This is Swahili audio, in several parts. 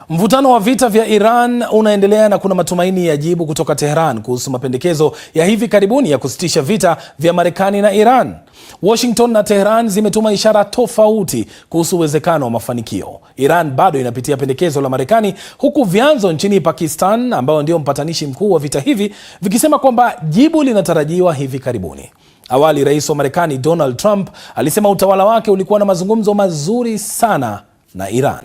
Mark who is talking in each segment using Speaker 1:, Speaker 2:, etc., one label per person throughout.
Speaker 1: Mvutano wa vita vya Iran unaendelea na kuna matumaini ya jibu kutoka Tehran kuhusu mapendekezo ya hivi karibuni ya kusitisha vita vya Marekani na Iran. Washington na Tehran zimetuma ishara tofauti kuhusu uwezekano wa mafanikio. Iran bado inapitia pendekezo la Marekani, huku vyanzo nchini Pakistan ambao ndio mpatanishi mkuu wa vita hivi vikisema kwamba jibu linatarajiwa hivi karibuni. Awali Rais wa Marekani Donald Trump alisema utawala wake ulikuwa na mazungumzo mazuri sana na Iran.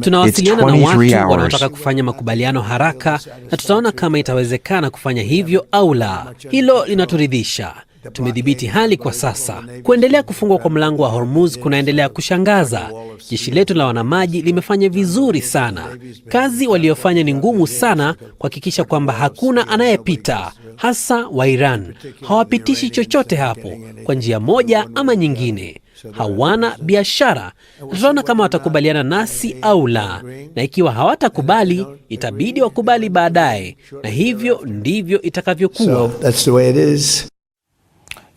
Speaker 2: Tunawasiliana na watu wanaotaka kufanya makubaliano haraka na tutaona kama itawezekana kufanya hivyo au la. Hilo linaturidhisha. Tumedhibiti hali kwa sasa. Kuendelea kufungwa kwa mlango wa Hormuz kunaendelea kushangaza. Jeshi letu la wanamaji limefanya vizuri sana. Kazi waliofanya ni ngumu sana kuhakikisha kwamba hakuna anayepita, hasa wa Iran. Hawapitishi chochote hapo kwa njia moja ama nyingine. Hawana biashara. Tutaona kama watakubaliana nasi au la, na ikiwa hawatakubali itabidi wakubali baadaye, na hivyo ndivyo itakavyokuwa.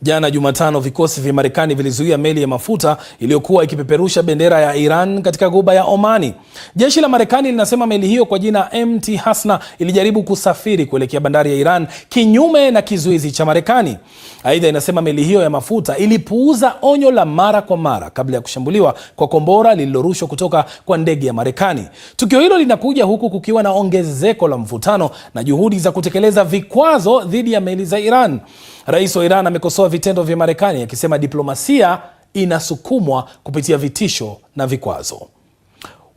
Speaker 1: Jana Jumatano, vikosi vya Marekani vilizuia meli ya mafuta iliyokuwa ikipeperusha bendera ya Iran katika ghuba ya Omani. Jeshi la Marekani linasema meli hiyo kwa jina MT Hasna ilijaribu kusafiri kuelekea bandari ya Iran kinyume na kizuizi cha Marekani. Aidha, inasema meli hiyo ya mafuta ilipuuza onyo la mara kwa mara kabla ya kushambuliwa kwa kombora lililorushwa kutoka kwa ndege ya Marekani. Tukio hilo linakuja huku kukiwa na ongezeko la mvutano na juhudi za kutekeleza vikwazo dhidi ya meli za Iran. Rais wa Iran amekosoa vitendo vya Marekani akisema diplomasia inasukumwa kupitia vitisho na vikwazo.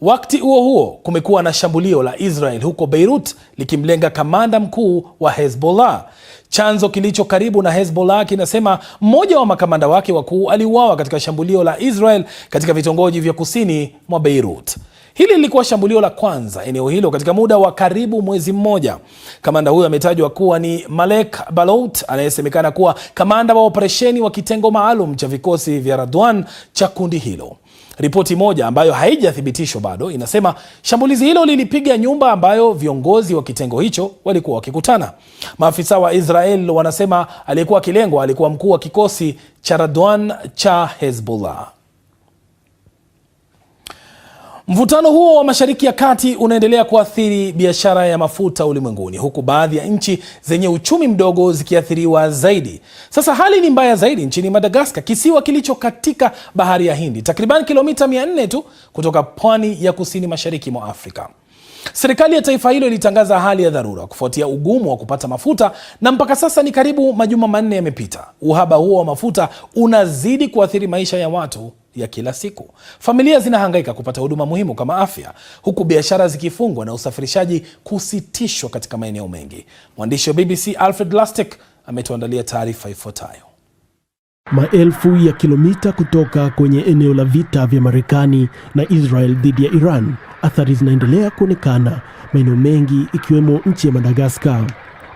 Speaker 1: Wakati huo huo, kumekuwa na shambulio la Israel huko Beirut likimlenga kamanda mkuu wa Hezbollah. Chanzo kilicho karibu na Hezbollah kinasema mmoja wa makamanda wake wakuu aliuawa katika shambulio la Israel katika vitongoji vya kusini mwa Beirut. Hili lilikuwa shambulio la kwanza eneo hilo katika muda wa karibu mwezi mmoja. Kamanda huyo ametajwa kuwa ni Malek Balout, anayesemekana kuwa kamanda wa operesheni wa kitengo maalum cha vikosi vya Radwan cha kundi hilo. Ripoti moja ambayo haijathibitishwa bado inasema shambulizi hilo lilipiga nyumba ambayo viongozi wa kitengo hicho walikuwa wakikutana. Maafisa wa Israel wanasema aliyekuwa akilengwa alikuwa mkuu wa kikosi cha Radwan cha Hezbollah. Mvutano huo wa Mashariki ya Kati unaendelea kuathiri biashara ya mafuta ulimwenguni, huku baadhi ya nchi zenye uchumi mdogo zikiathiriwa zaidi. Sasa hali ni mbaya zaidi nchini Madagascar, kisiwa kilicho katika bahari ya Hindi, takriban kilomita 400 tu kutoka pwani ya kusini mashariki mwa Afrika. Serikali ya taifa hilo ilitangaza hali ya dharura kufuatia ugumu wa kupata mafuta, na mpaka sasa ni karibu majuma 4 yamepita. Uhaba huo wa mafuta unazidi kuathiri maisha ya watu ya kila siku. Familia zinahangaika kupata huduma muhimu kama afya, huku biashara zikifungwa na usafirishaji kusitishwa katika maeneo mengi. Mwandishi wa BBC Alfred Lastek ametuandalia taarifa ifuatayo.
Speaker 3: Maelfu ya kilomita kutoka kwenye eneo la vita vya Marekani na Israel dhidi ya Iran, athari zinaendelea kuonekana maeneo mengi ikiwemo nchi ya Madagascar.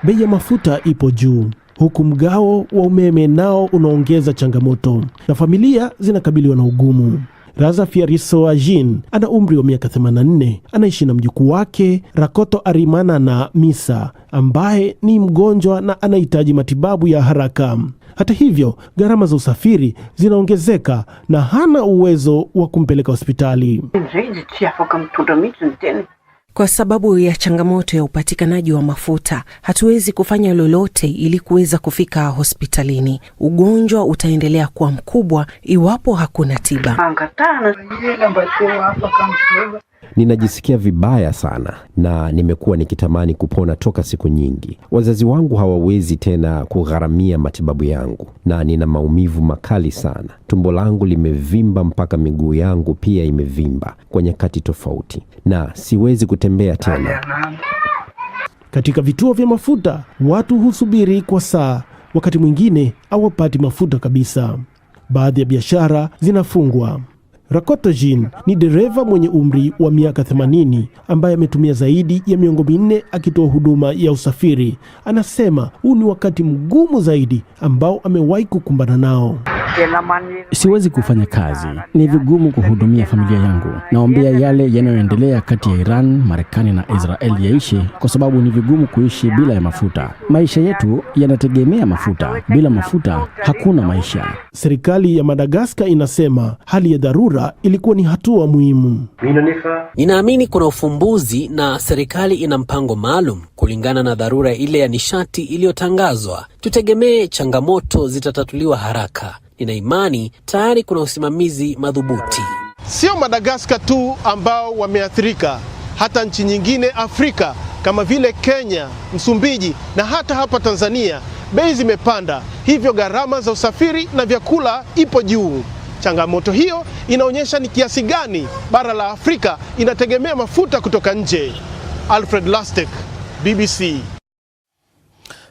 Speaker 3: Bei ya mafuta ipo juu, huku mgao wa umeme nao unaongeza changamoto na familia zinakabiliwa na ugumu. Raza Fiarisoagin ana umri wa miaka 84, anaishi na mjukuu wake Rakoto Arimana na Misa ambaye ni mgonjwa na anahitaji matibabu ya haraka. Hata hivyo, gharama za usafiri zinaongezeka na hana uwezo wa kumpeleka hospitali.
Speaker 4: Kwa sababu ya changamoto ya upatikanaji wa mafuta, hatuwezi kufanya lolote ili kuweza kufika hospitalini. Ugonjwa utaendelea kuwa mkubwa iwapo hakuna tiba.
Speaker 5: Ninajisikia vibaya sana na nimekuwa nikitamani kupona toka siku nyingi. Wazazi wangu hawawezi tena kugharamia matibabu yangu na nina maumivu makali sana. Tumbo langu limevimba mpaka miguu yangu pia imevimba kwa nyakati tofauti na siwezi kutembea tena.
Speaker 3: Katika vituo vya mafuta, watu husubiri kwa saa, wakati mwingine hawapati mafuta kabisa. Baadhi ya biashara zinafungwa. Rakoto Jean ni dereva mwenye umri wa miaka 80 ambaye ametumia zaidi ya miongo 4 akitoa huduma ya usafiri. Anasema huu ni wakati mgumu zaidi ambao amewahi kukumbana nao.
Speaker 6: Siwezi kufanya kazi, ni vigumu kuhudumia familia yangu. Naombea yale yanayoendelea kati ya Iran, Marekani na Israel yaishe, kwa sababu ni vigumu kuishi bila ya mafuta. Maisha yetu yanategemea mafuta. Bila mafuta hakuna maisha.
Speaker 3: Serikali ya Madagascar inasema hali ya dharura dharura ilikuwa ni hatua muhimu.
Speaker 2: Ninaamini kuna ufumbuzi na serikali ina mpango maalum kulingana na dharura ile ya nishati iliyotangazwa. Tutegemee changamoto zitatatuliwa haraka. Nina imani tayari kuna usimamizi madhubuti.
Speaker 7: Sio Madagascar tu ambao wameathirika, hata nchi nyingine Afrika kama vile Kenya, Msumbiji na hata hapa Tanzania bei zimepanda, hivyo gharama za usafiri na vyakula ipo juu. Changamoto hiyo inaonyesha ni kiasi gani bara la Afrika inategemea mafuta kutoka nje. Alfred Lastek, BBC.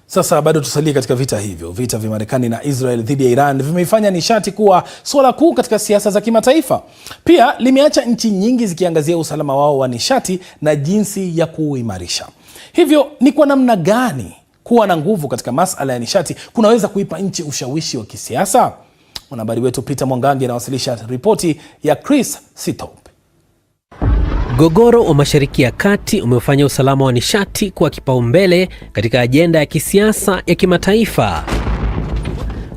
Speaker 1: Sasa bado tusalie katika vita hivyo. Vita vya Marekani na Israel dhidi ya Iran vimeifanya nishati kuwa swala kuu katika siasa za kimataifa. Pia limeacha nchi nyingi zikiangazia usalama wao wa nishati na jinsi ya kuimarisha. Hivyo ni kwa namna gani kuwa na nguvu katika masuala ya nishati kunaweza kuipa nchi ushawishi wa kisiasa? Mwanahabari wetu Peter Mwangangi anawasilisha ripoti ya Chris Sitop.
Speaker 2: Mgogoro wa Mashariki ya Kati umefanya usalama wa nishati kuwa kipaumbele katika ajenda ya kisiasa ya kimataifa.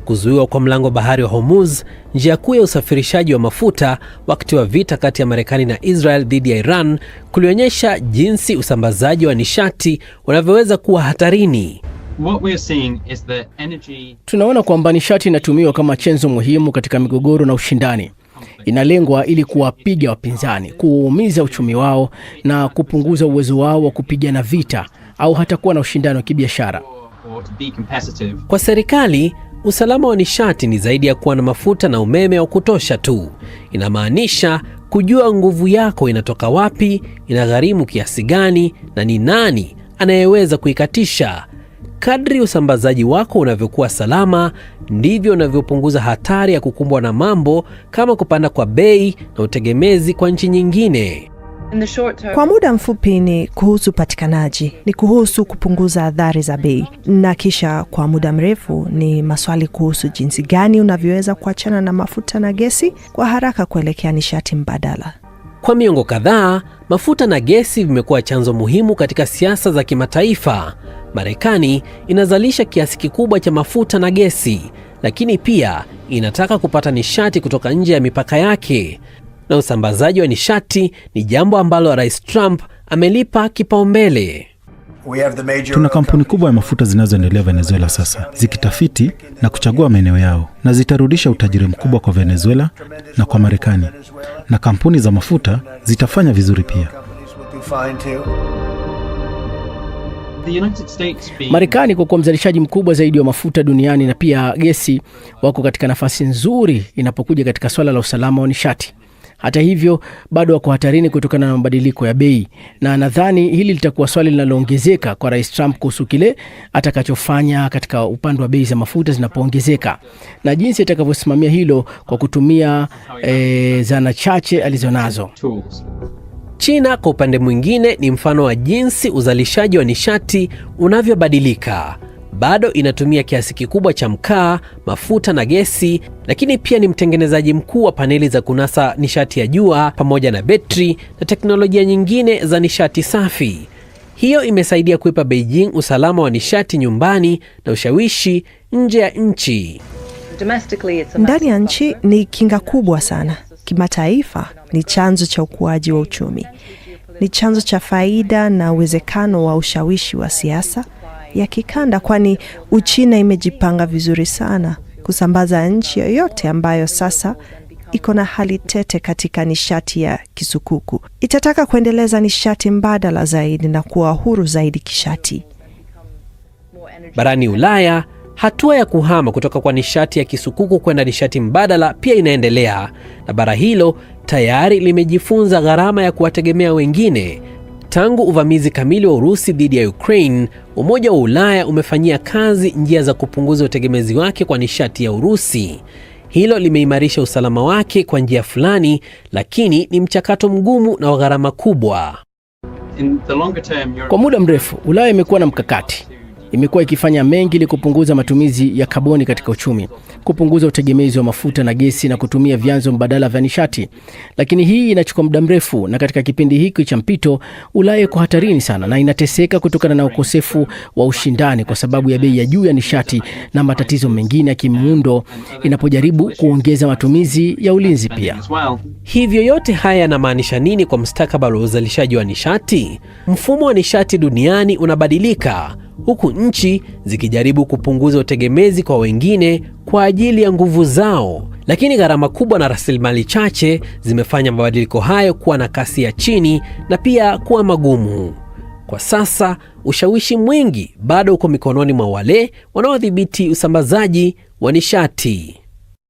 Speaker 2: Kuzuiwa kwa mlango bahari wa Hormuz, njia kuu ya usafirishaji wa mafuta wakati wa vita kati ya Marekani na Israel dhidi ya Iran, kulionyesha jinsi usambazaji wa nishati unavyoweza kuwa hatarini.
Speaker 6: Tunaona kwamba nishati inatumiwa kama chanzo muhimu katika migogoro na ushindani. Inalengwa ili kuwapiga wapinzani, kuumiza uchumi wao na kupunguza uwezo wao wa kupigana vita au hata kuwa na ushindani wa kibiashara.
Speaker 2: Kwa serikali, usalama wa nishati ni zaidi ya kuwa na mafuta na umeme wa kutosha tu. Inamaanisha kujua nguvu yako inatoka wapi, inagharimu kiasi gani na ni nani anayeweza kuikatisha. Kadri usambazaji wako unavyokuwa salama, ndivyo unavyopunguza hatari ya kukumbwa na mambo kama kupanda kwa bei na utegemezi kwa nchi nyingine.
Speaker 8: Kwa muda mfupi ni kuhusu patikanaji, ni kuhusu kupunguza athari za bei, na kisha kwa muda mrefu ni maswali kuhusu jinsi gani unavyoweza kuachana na mafuta na gesi kwa haraka kuelekea nishati mbadala.
Speaker 2: Kwa miongo kadhaa, mafuta na gesi vimekuwa chanzo muhimu katika siasa za kimataifa. Marekani inazalisha kiasi kikubwa cha mafuta na gesi, lakini pia inataka kupata nishati kutoka nje ya mipaka yake. Na usambazaji wa nishati ni jambo ambalo Rais Trump amelipa kipaumbele.
Speaker 9: Tuna kampuni kubwa ya mafuta zinazoendelea Venezuela sasa, zikitafiti na kuchagua maeneo yao, na zitarudisha utajiri mkubwa kwa Venezuela na kwa Marekani. Na kampuni za mafuta zitafanya vizuri pia.
Speaker 6: Marekani kwa kuwa mzalishaji mkubwa zaidi wa mafuta duniani na pia gesi, wako katika nafasi nzuri inapokuja katika swala la usalama wa nishati. Hata hivyo, bado wako hatarini kutokana na mabadiliko ya bei, na nadhani hili litakuwa swali linaloongezeka kwa Rais Trump kuhusu kile atakachofanya katika upande wa bei za mafuta zinapoongezeka, na jinsi atakavyosimamia hilo kwa kutumia zana chache alizonazo.
Speaker 2: China kwa upande mwingine ni mfano wa jinsi uzalishaji wa nishati unavyobadilika. Bado inatumia kiasi kikubwa cha mkaa, mafuta na gesi, lakini pia ni mtengenezaji mkuu wa paneli za kunasa nishati ya jua pamoja na betri na teknolojia nyingine za nishati safi. Hiyo imesaidia kuipa Beijing usalama wa nishati nyumbani na ushawishi nje ya nchi.
Speaker 8: Ndani ya nchi ni kinga kubwa sana. Kimataifa ni chanzo cha ukuaji wa uchumi. Ni chanzo cha faida na uwezekano wa ushawishi wa siasa ya kikanda, kwani Uchina imejipanga vizuri sana kusambaza nchi yoyote ambayo sasa iko na hali tete katika nishati ya kisukuku. Itataka kuendeleza nishati mbadala zaidi na kuwa huru zaidi kishati.
Speaker 2: Barani Ulaya, hatua ya kuhama kutoka kwa nishati ya kisukuku kwenda nishati mbadala pia inaendelea, na bara hilo tayari limejifunza gharama ya kuwategemea wengine. Tangu uvamizi kamili wa Urusi dhidi ya Ukraine, Umoja wa Ulaya umefanyia kazi njia za kupunguza utegemezi wake kwa nishati ya Urusi. Hilo limeimarisha usalama wake kwa njia fulani, lakini ni mchakato mgumu na wa gharama kubwa.
Speaker 6: Kwa muda mrefu, Ulaya imekuwa na mkakati imekuwa ikifanya mengi ili kupunguza matumizi ya kaboni katika uchumi, kupunguza utegemezi wa mafuta na gesi na kutumia vyanzo mbadala vya nishati. Lakini hii inachukua muda mrefu, na katika kipindi hiki cha mpito Ulaya iko hatarini sana na inateseka kutokana na ukosefu wa ushindani kwa sababu ya bei ya juu ya nishati na matatizo mengine ya kimuundo inapojaribu kuongeza matumizi ya ulinzi pia.
Speaker 2: Hivyo yote haya yanamaanisha nini kwa mustakabali wa uzalishaji wa nishati? Mfumo wa nishati duniani unabadilika, huku nchi zikijaribu kupunguza utegemezi kwa wengine kwa ajili ya nguvu zao. Lakini gharama kubwa na rasilimali chache zimefanya mabadiliko hayo kuwa na kasi ya chini na pia kuwa magumu. Kwa sasa, ushawishi mwingi bado uko mikononi mwa wale wanaodhibiti usambazaji wa nishati.